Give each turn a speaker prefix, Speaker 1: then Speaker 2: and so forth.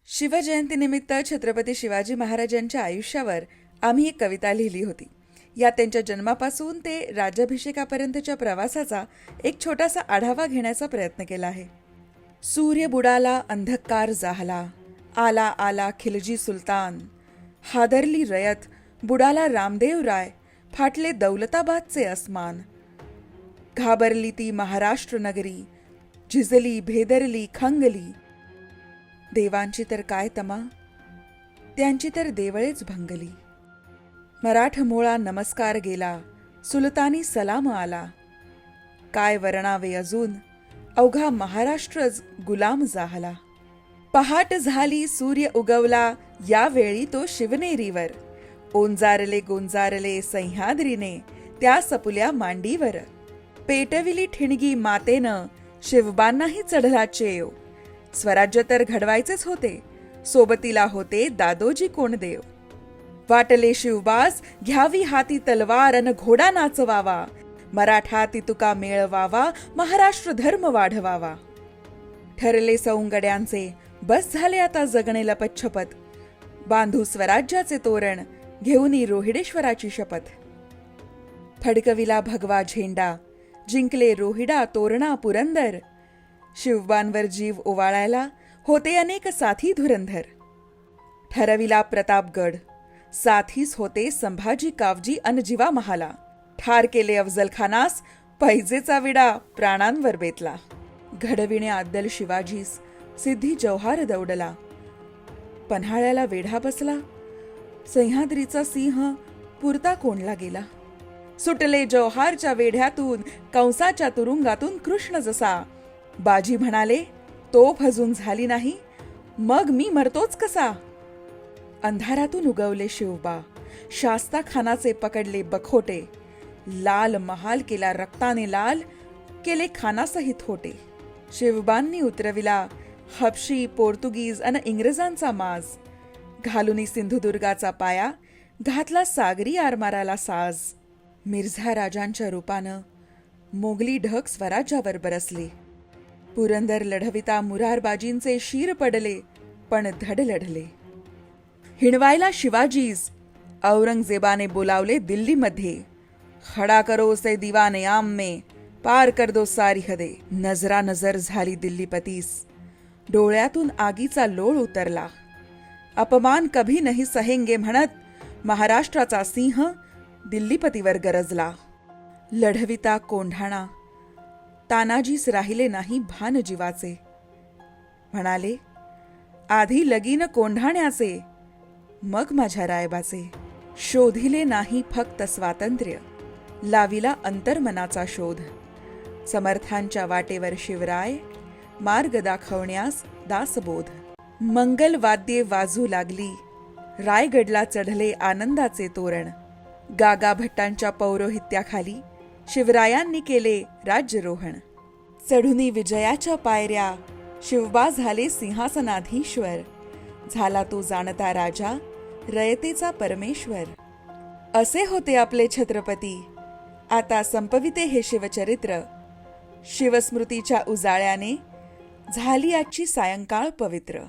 Speaker 1: शिवजयंतीनिमित्त छत्रपती शिवाजी महाराजांच्या आयुष्यावर आम्ही एक कविता लिहिली होती. यात त्यांच्या जन्मापासून ते राज्याभिषेकापर्यंतच्या प्रवासाचा एक छोटासा आढावा घेण्याचा प्रयत्न केला आहे. सूर्य बुडाला, अंधकार जाहला, आला आला खिलजी सुलतान, हादरली रयत, बुडाला रामदेव राय, फाटले दौलताबादचे अस्मान, घाबरली ती महाराष्ट्र नगरी, झिजली भेदरली खंगली, देवांची तर काय तमा, त्यांची तर देवळेच भंगली. मराठमोळा नमस्कार गेला, सुलतानी सलाम आला, काय वर्णावे अजून, अवघा महाराष्ट्रच गुलाम जाहला. पहाट झाली, सूर्य उगवला, यावेळी तो शिवनेरीवर, ओंजारले गोंजारले सह्याद्रीने त्या सपुल्या मांडीवर, पेटविली ठिणगी मातेनं, शिवबांनाही चढला चेव, स्वराज्य तर घडवायचेच होते, सोबतीला होते दादोजी कोंडदेव. वाटले शिवबास, घ्यावी हाती तलवार अन घोडा नाचवावा, मराठा तितुका मेळवावा, महाराष्ट्र धर्म वाढवावा. ठरले सौंगड्यांचे, बस झाले आता जगणे लपच्छपत, बांधू स्वराज्याचे तोरण, घेऊनी रोहिडेश्वराची शपथ. फडकविला भगवा झेंडा, जिंकले रोहिडा तोरणा पुरंदर, शिवबांवर जीव ओवाळायला होते अनेक साथी धुरंधर. ठरविला प्रतापगड, साथीच होते संभाजी कावजी अन जिवा महाला, ठार केले अफजल खानास, पैजेचा विडा प्राणांवर बेतला. घडविणे अद्दल शिवाजीस, सिद्धी जौहार दौडला, पन्हाळ्याला वेढा बसला, सह्याद्रीचा सिंह पुरता कोंडला गेला. सुटले जौहारच्या वेढ्यातून, कंसाच्या तुरुंगातून कृष्ण जसा, बाजी म्हणाले तोफ अजून झाली नाही, मग मी मरतोच कसा. अंधारातून उगवले शिवबा, शास्ता खानाचे पकडले बखोटे, लाल महाल केला रक्ताने लाल, केले खानासहित होटे. शिवबांनी उतरविला हबशी, पोर्तुगीज अन इंग्रजांचा माज, घालुनी सिंधुदुर्गाचा पाया, घातला सागरी आरमाराला साज. मिर्झा राजांच्या रूपानं मोगली ढग स्वराज्यावर बरसले, पुरंदर लढविता मुरारबाजींचे शीर पडले, पण धड लढले. हिणवायला शिवाजीस, औरंगजेबाने बोलावले दिल्लीमध्ये, खडा करो से दिवाने आम में, पार कर दो सारी हदे. नजरा नजर झाली दिल्लीपतीस, डोळ्यातून आगीचा लोळ उतरला, अपमान कभी नहीं सहेंगे म्हणत, महाराष्ट्राचा सिंह दिल्लीपतीवर गरजला. लढविता कोंढाणा, तानाजीस राहिले नाही भान जीवाचे, म्हणाले आधी लगीन कोंढाण्याचे, मग माझ्या रायबाचे. शोधिले नाही फक्त स्वातंत्र्य, लाविला अंतर्मनाचा शोध, समर्थांच्या वाटेवर शिवराय, मार्ग दाखवण्यास दासबोध. मंगल वाद्ये वाजू लागली, रायगडला चढले आनंदाचे तोरण, गागा भट्टांच्या पौरोहित्याखाली शिवरायांनी केले राज्यरोहण. चढुनी विजयाच्या पायऱ्या, शिवबा झाले सिंहासनाधीश्वर, झाला तो जाणता राजा, रयतेचा परमेश्वर. असे होते आपले छत्रपती, आता संपविते हे शिवचरित्र. शिवस्मृतीच्या उजाळ्याने झाली आजची सायंकाळ पवित्र.